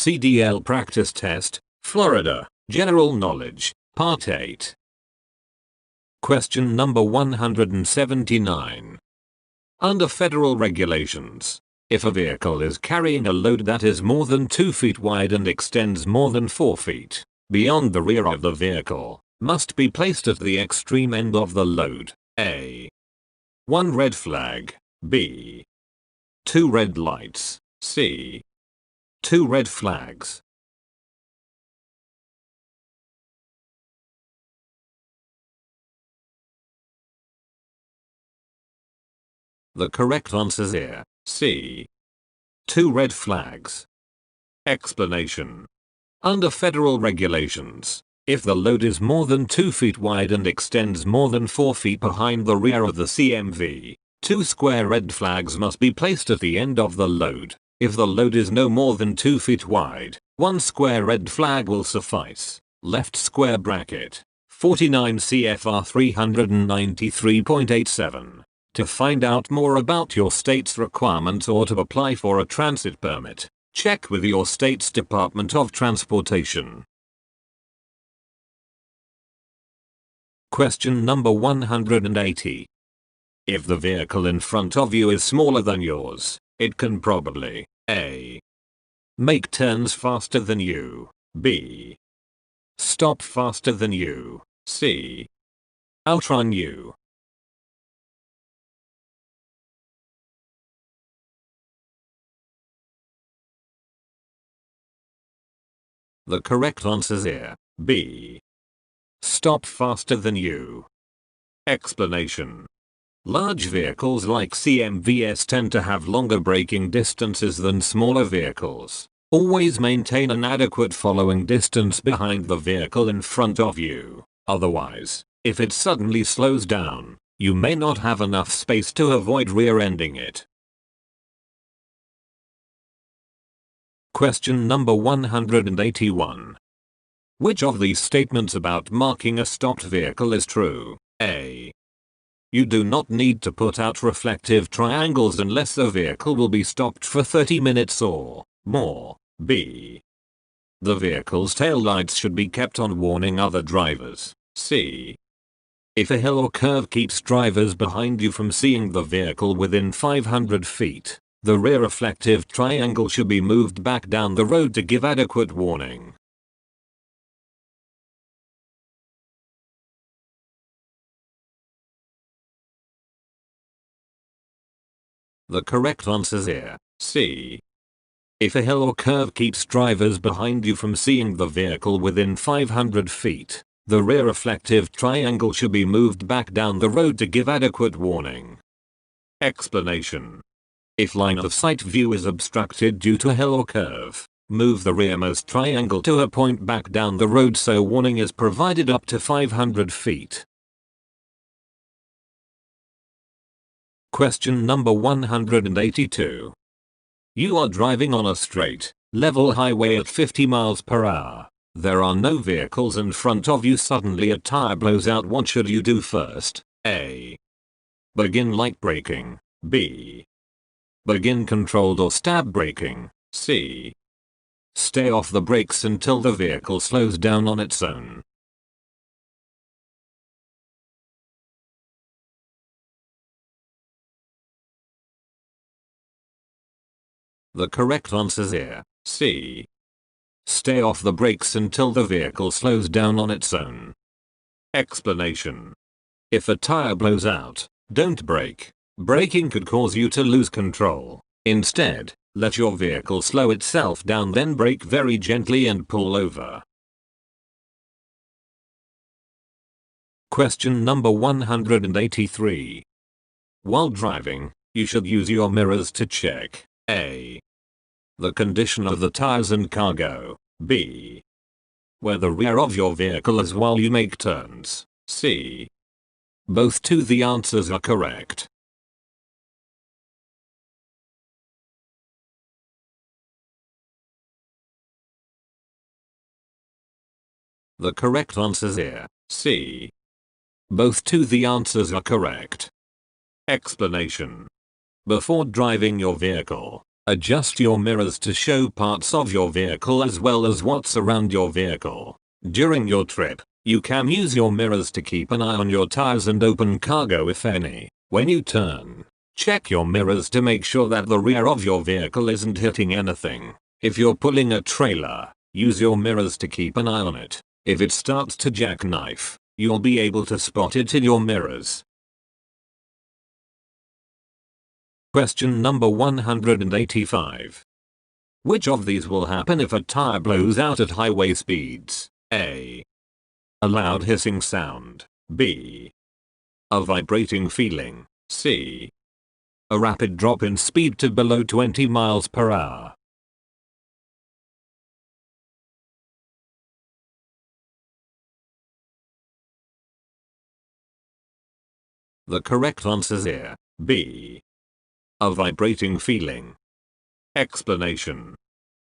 CDL Practice Test, Florida, General Knowledge, Part 8. Question number 179. Under federal regulations, if a vehicle is carrying a load that is more than 2 feet wide and extends more than 4 feet beyond the rear of the vehicle, must be placed at the extreme end of the load. A. 1 red flag. B. 2 red lights. C. 2 red flags. The correct answer is here, C. 2 red flags. Explanation. Under federal regulations, if the load is more than 2 feet wide and extends more than 4 feet behind the rear of the CMV, 2 square red flags must be placed at the end of the load. If the load is no more than 2 feet wide, 1 square red flag will suffice. Left square bracket. 49 CFR 393.87. To find out more about your state's requirements or to apply for a transit permit, check with your state's Department of Transportation. Question number 180. If the vehicle in front of you is smaller than yours, it can probably A. Make turns faster than you. B. Stop faster than you. C. Outrun you. The correct answer is here, B. Stop faster than you. Explanation. Large vehicles like CMVs tend to have longer braking distances than smaller vehicles. Always maintain an adequate following distance behind the vehicle in front of you. Otherwise, if it suddenly slows down, you may not have enough space to avoid rear-ending it. Question number 181. Which of these statements about marking a stopped vehicle is true? A. You do not need to put out reflective triangles unless the vehicle will be stopped for 30 minutes or more. B. The vehicle's taillights should be kept on warning other drivers. C. If a hill or curve keeps drivers behind you from seeing the vehicle within 500 feet, the rear reflective triangle should be moved back down the road to give adequate warning. The correct answer is here, C. If a hill or curve keeps drivers behind you from seeing the vehicle within 500 feet, the rear reflective triangle should be moved back down the road to give adequate warning. Explanation. If line of sight view is obstructed due to a hill or curve, move the rearmost triangle to a point back down the road so warning is provided up to 500 feet. Question number 182. You are driving on a straight, level highway at 50 miles per hour. There are no vehicles in front of you. Suddenly a tire blows out. What should you do first? A. Begin light braking. B. Begin controlled or stab braking. C. Stay off the brakes until the vehicle slows down on its own. The correct answer is here, C. Stay off the brakes until the vehicle slows down on its own. Explanation. If a tire blows out, don't brake. Braking could cause you to lose control. Instead, let your vehicle slow itself down, then brake very gently and pull over. Question number 183. While driving, you should use your mirrors to check A. The condition of the tires and cargo. B. Where the rear of your vehicle is while you make turns. C. Both two. The answers are correct. The correct answer is here, C. Both two. The answers are correct. Explanation. Before driving your vehicle, Adjust your mirrors to show parts of your vehicle as well as what's around your vehicle. During your trip, you can use your mirrors to keep an eye on your tires and open cargo if any. When you turn, check your mirrors to make sure that the rear of your vehicle isn't hitting anything. If you're pulling a trailer, use your mirrors to keep an eye on it. If it starts to jackknife, you'll be able to spot it in your mirrors. Question number 185. Which of these will happen if a tire blows out at highway speeds? A. A loud hissing sound. B. A vibrating feeling. C. A rapid drop in speed to below 20 miles per hour. The correct answer is here. B. A vibrating feeling. Explanation.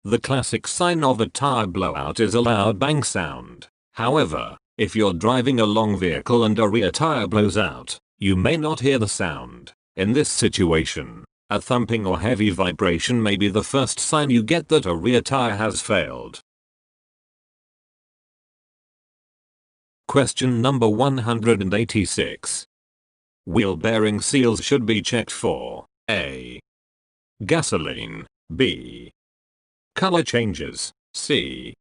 The classic sign of a tire blowout is a loud bang sound. However, if you're driving a long vehicle and a rear tire blows out, you may not hear the sound. In this situation, a thumping or heavy vibration may be the first sign you get that a rear tire has failed. Question number 186. Wheel bearing seals should be checked for A. Gasoline. B. Color changes. C.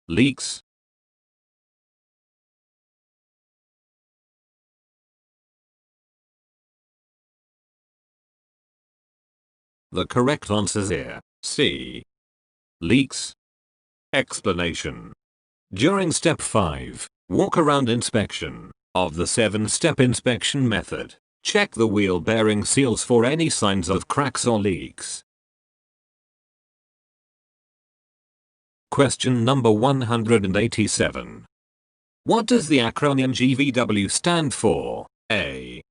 Leaks. The correct answer is here. C. Leaks. Explanation. During step 5, walk around inspection of the 7-step inspection method, check the wheel bearing seals for any signs of cracks or leaks. Question number 187. What does the acronym GVW stand for? A.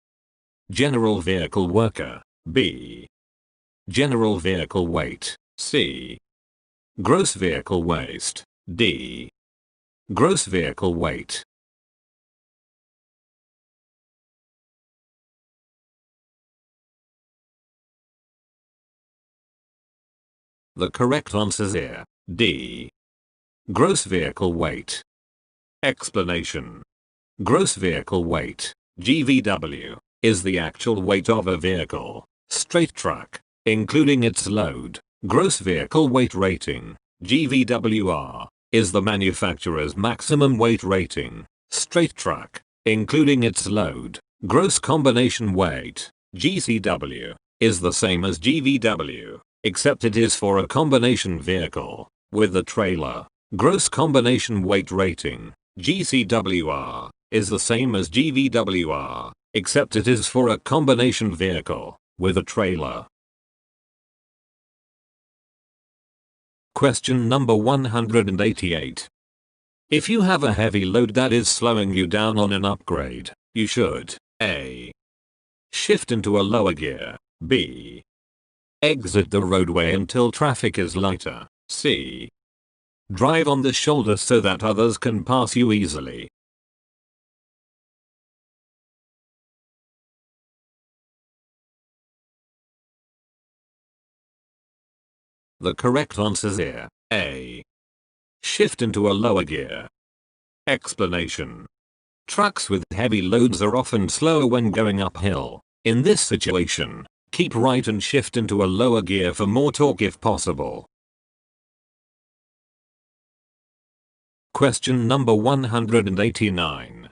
General Vehicle Worker. B. General Vehicle Weight. C. Gross Vehicle Waste. D. Gross Vehicle Weight. The correct answer is here. D. Gross Vehicle Weight. Explanation. Gross Vehicle Weight, GVW, is the actual weight of a vehicle, straight truck, including its load. Gross Vehicle Weight Rating, GVWR, is the manufacturer's maximum weight rating, straight truck, including its load. Gross Combination Weight, GCW, is the same as GVW, except it is for a combination vehicle with a trailer. Gross Combination Weight Rating, GCWR, is the same as GVWR, except it is for a combination vehicle with a trailer. Question number 188. If you have a heavy load that is slowing you down on an upgrade, you should A. Shift into a lower gear. B. Exit the roadway until traffic is lighter. C. Drive on the shoulder so that others can pass you easily. The correct answer is here. A. Shift into a lower gear. Explanation. Trucks with heavy loads are often slower when going uphill. In this situation, keep right and shift into a lower gear for more torque if possible. Question number 189.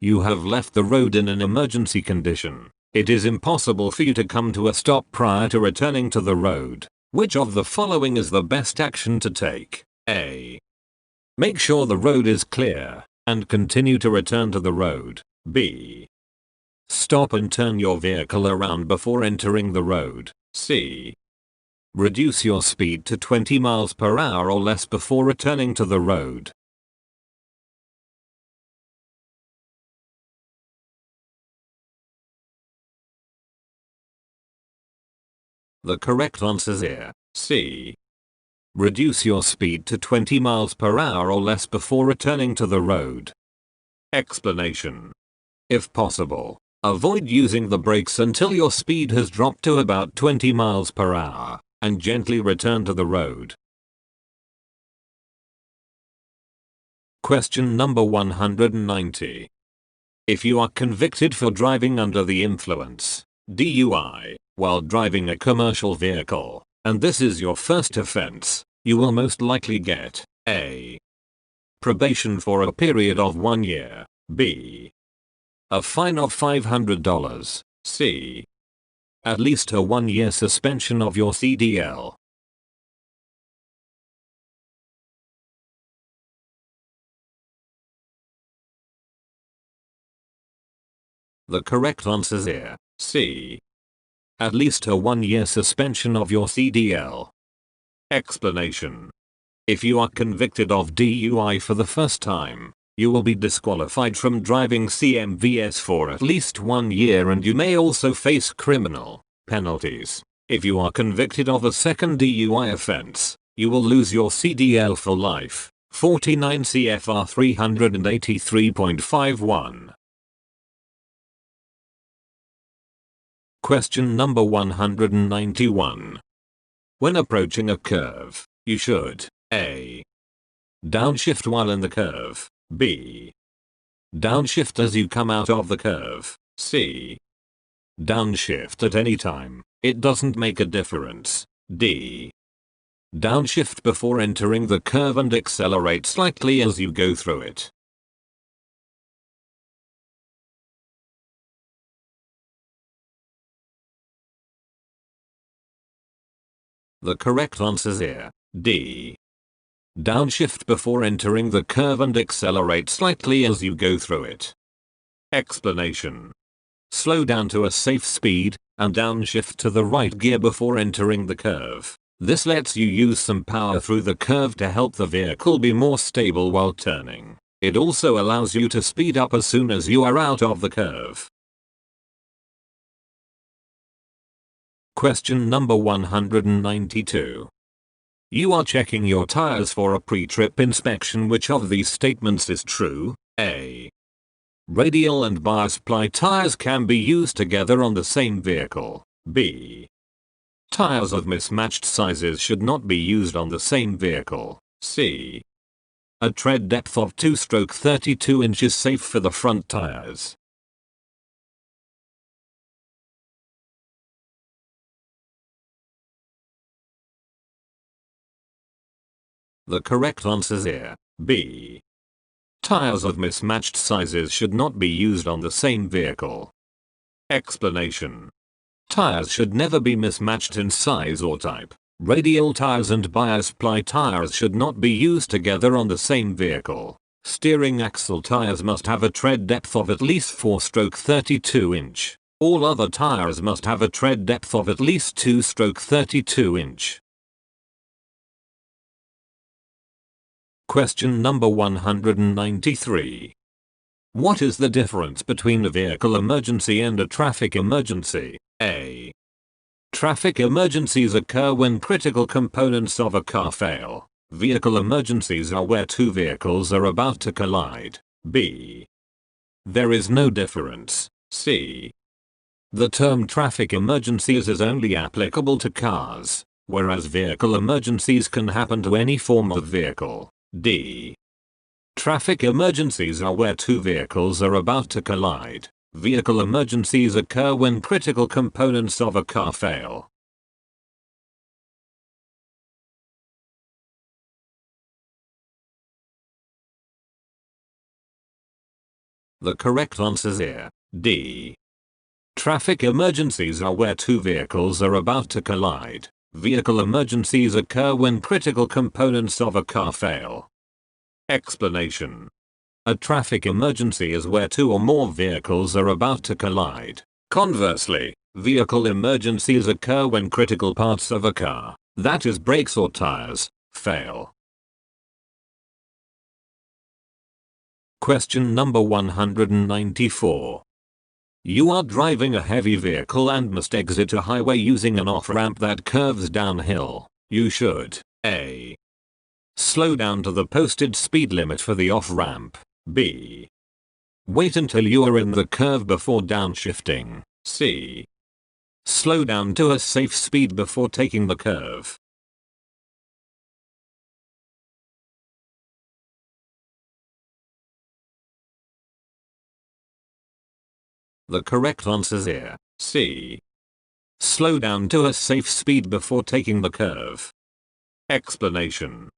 You have left the road in an emergency condition. It is impossible for you to come to a stop prior to returning to the road. Which of the following is the best action to take? A. Make sure the road is clear and continue to return to the road. B. Stop and turn your vehicle around before entering the road. C. Reduce your speed to 20 miles per hour or less before returning to the road. The correct answer is here. C. Reduce your speed to 20 miles per hour or less before returning to the road. Explanation. If possible, avoid using the brakes until your speed has dropped to about 20 miles per hour. and gently return to the road. Question number 190. If you are convicted for driving under the influence, DUI, while driving a commercial vehicle, and this is your first offense, you will most likely get A. Probation for a period of 1 year, B. A fine of $500, C. At least a 1-year suspension of your CDL. The correct answer is here, C. At least a 1-year suspension of your CDL. Explanation. If you are convicted of DUI for the first time, you will be disqualified from driving CMVs for at least 1 year, and you may also face criminal penalties. If you are convicted of a second DUI offense, you will lose your CDL for life. 49 CFR 383.51. Question number 191. When approaching a curve, you should A. Downshift while in the curve, B. Downshift as you come out of the curve, C. Downshift at any time, it doesn't make a difference, D. Downshift before entering the curve and accelerate slightly as you go through it. The correct answer is here, D. Downshift before entering the curve and accelerate slightly as you go through it. Explanation. Slow down to a safe speed, and downshift to the right gear before entering the curve. This lets you use some power through the curve to help the vehicle be more stable while turning. It also allows you to speed up as soon as you are out of the curve. Question number 192. You are checking your tires for a pre-trip inspection. Which of these statements is true? A. Radial and bias ply tires can be used together on the same vehicle. B. Tires of mismatched sizes should not be used on the same vehicle. C. A tread depth of 2/32 inches safe for the front tires. The correct answer is here, B. Tires of mismatched sizes should not be used on the same vehicle. Explanation. Tires should never be mismatched in size or type. Radial tires and bias ply tires should not be used together on the same vehicle. Steering axle tires must have a tread depth of at least 4/32 inch. All other tires must have a tread depth of at least 2/32 inch. Question number 193. What is the difference between a vehicle emergency and a traffic emergency? A. Traffic emergencies occur when critical components of a car fail. Vehicle emergencies are where two vehicles are about to collide. B. There is no difference. C. The term traffic emergencies is only applicable to cars, whereas vehicle emergencies can happen to any form of vehicle. D. Traffic emergencies are where two vehicles are about to collide. Vehicle emergencies occur when critical components of a car fail. The correct answer is here, D. Traffic emergencies are where two vehicles are about to collide. Vehicle emergencies occur when critical components of a car fail. Explanation. A traffic emergency is where two or more vehicles are about to collide. Conversely, vehicle emergencies occur when critical parts of a car, that is brakes or tires, fail. Question number 194. You are driving a heavy vehicle and must exit a highway using an off-ramp that curves downhill. You should A. Slow down to the posted speed limit for the off-ramp. B. Wait until you are in the curve before downshifting. C. Slow down to a safe speed before taking the curve. The correct answer here, C. Slow down to a safe speed before taking the curve. Explanation.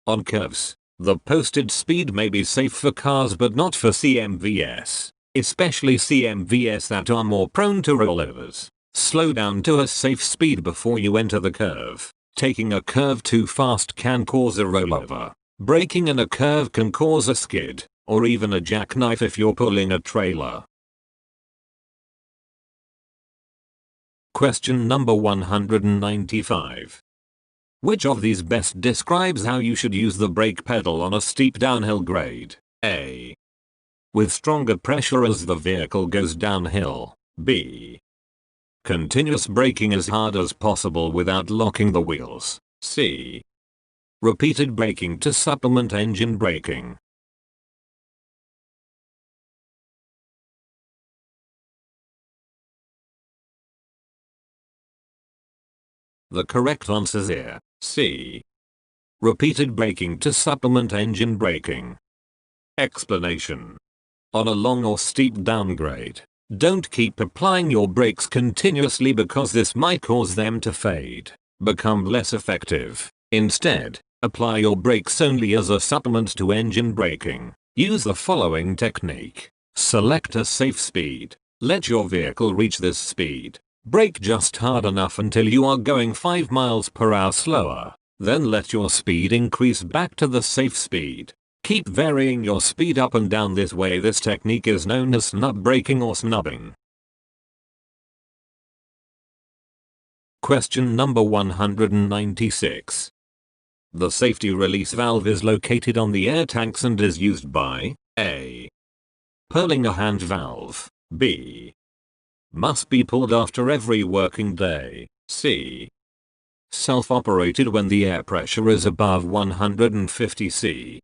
On curves, the posted speed may be safe for cars but not for CMVs, especially CMVs that are more prone to rollovers. Slow down to a safe speed before you enter the curve. Taking a curve too fast can cause a rollover. Braking in a curve can cause a skid, or even a jackknife if you're pulling a trailer. Question number 195. Which of these best describes how you should use the brake pedal on a steep downhill grade? A. With stronger pressure as the vehicle goes downhill. B. Continuous braking as hard as possible without locking the wheels. C. Repeated braking to supplement engine braking. The correct answer here, C. Repeated braking to supplement engine braking. Explanation. On a long or steep downgrade, don't keep applying your brakes continuously because this might cause them to fade, become less effective. Instead, apply your brakes only as a supplement to engine braking. Use the following technique. Select a safe speed. Let your vehicle reach this speed. Brake just hard enough until you are going 5 miles per hour slower. Then let your speed increase back to the safe speed. Keep varying your speed up and down this way. This technique is known as snub braking or snubbing. Question number 196. The safety release valve is located on the air tanks and is used by A. Pulling a hand valve. B. Must be pulled after every working day. C. Self-operated when the air pressure is above 150 C.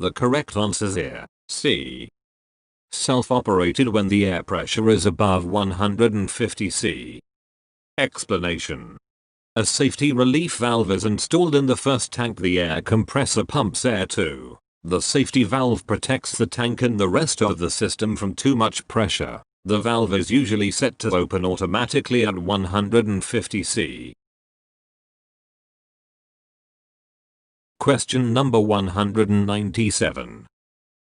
The correct answer here, C. Self-operated when the air pressure is above 150 C. Explanation. A safety relief valve is installed in the first tank the air compressor pumps air to. The safety valve protects the tank and the rest of the system from too much pressure. The valve is usually set to open automatically at 150 C. Question number 197.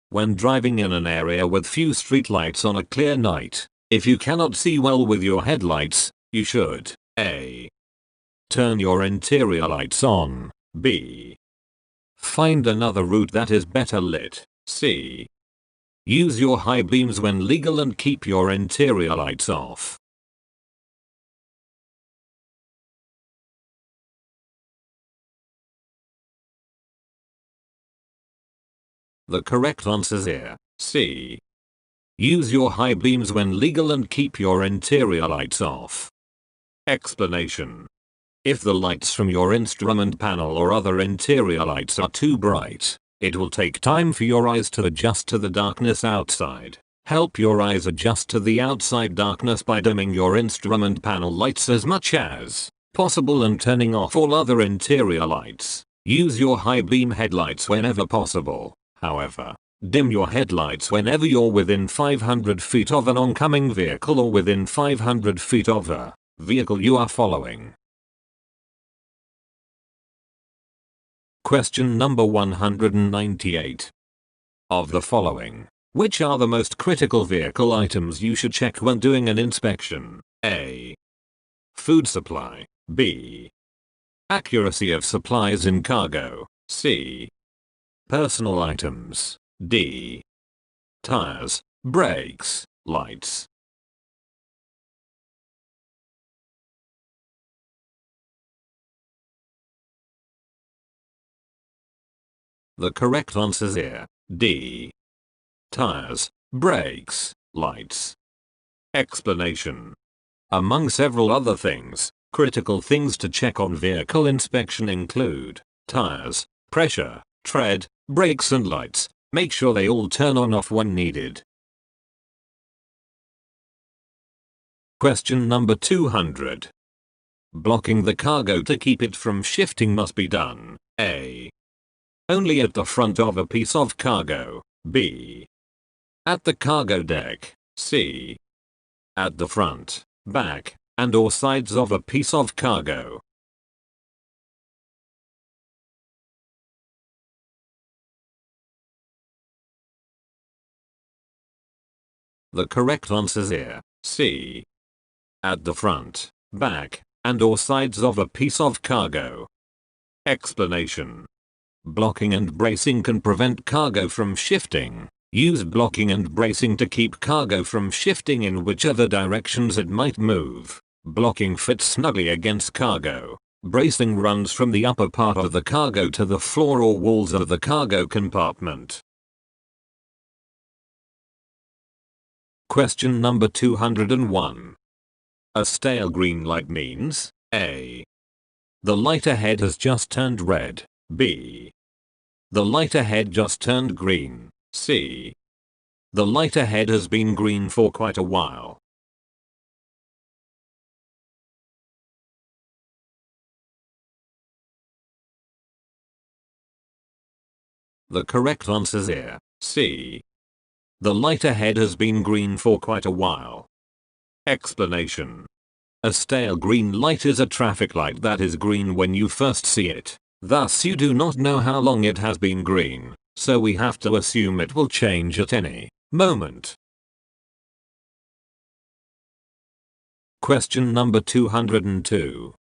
When driving in an area with few streetlights on a clear night, if you cannot see well with your headlights, you should A. Turn your interior lights on. B. Find another route that is better lit. C. Use your high beams when legal and keep your interior lights off. The correct answer here, C. Use your high beams when legal and keep your interior lights off. Explanation. If the lights from your instrument panel or other interior lights are too bright, it will take time for your eyes to adjust to the darkness outside. Help your eyes adjust to the outside darkness by dimming your instrument panel lights as much as possible and turning off all other interior lights. Use your high beam headlights whenever possible. However, dim your headlights whenever you're within 500 feet of an oncoming vehicle or within 500 feet of a vehicle you are following. Question number 198. Of the following, which are the most critical vehicle items you should check when doing an inspection? A. Food supply. B. Accuracy of supplies in cargo. C. Personal items. D. Tires, brakes, lights. The correct answer here, D. Tires, brakes, lights. Explanation. Among several other things, critical things to check on vehicle inspection include tires, pressure, tread, brakes and lights. Make sure they all turn on off when needed. Question number 200. Blocking the cargo to keep it from shifting must be done. A. Only at the front of a piece of cargo. B. At the cargo deck. C. At the front, back, and or sides of a piece of cargo. The correct answer is here. C. At the front, back, and or sides of a piece of cargo. Explanation. Blocking and bracing can prevent cargo from shifting. Use blocking and bracing to keep cargo from shifting in whichever directions it might move. Blocking fits snugly against cargo. Bracing runs from the upper part of the cargo to the floor or walls of the cargo compartment. Question number 201. A stale green light means A. The light ahead has just turned red. B. The light ahead just turned green. C. The light ahead has been green for quite a while. The correct answer is here. C. The light ahead has been green for quite a while. Explanation. A stale green light is a traffic light that is green when you first see it. Thus you do not know how long it has been green, so we have to assume it will change at any moment. Question number 202.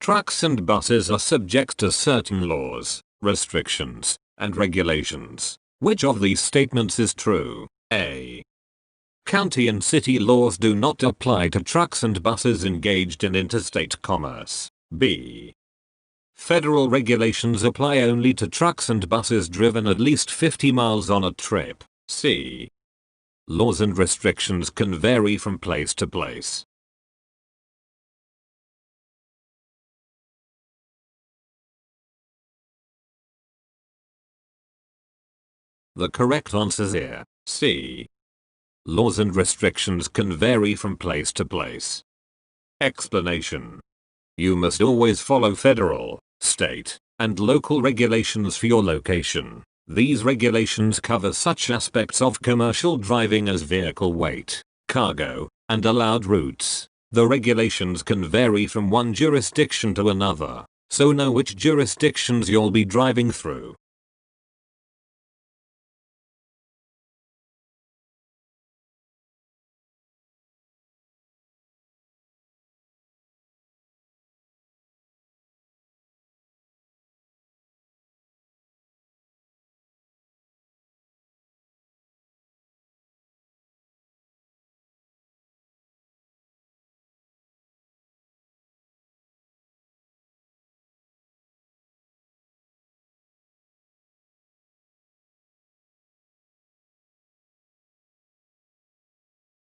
Trucks and buses are subject to certain laws, restrictions, and regulations. Which of these statements is true? A. County and city laws do not apply to trucks and buses engaged in interstate commerce. B. Federal regulations apply only to trucks and buses driven at least 50 miles on a trip. C. Laws and restrictions can vary from place to place. The correct answer is here. C. Laws and restrictions can vary from place to place. Explanation. You must always follow federal, state, and local regulations for your location. These regulations cover such aspects of commercial driving as vehicle weight, cargo, and allowed routes. The regulations can vary from one jurisdiction to another, so know which jurisdictions you'll be driving through.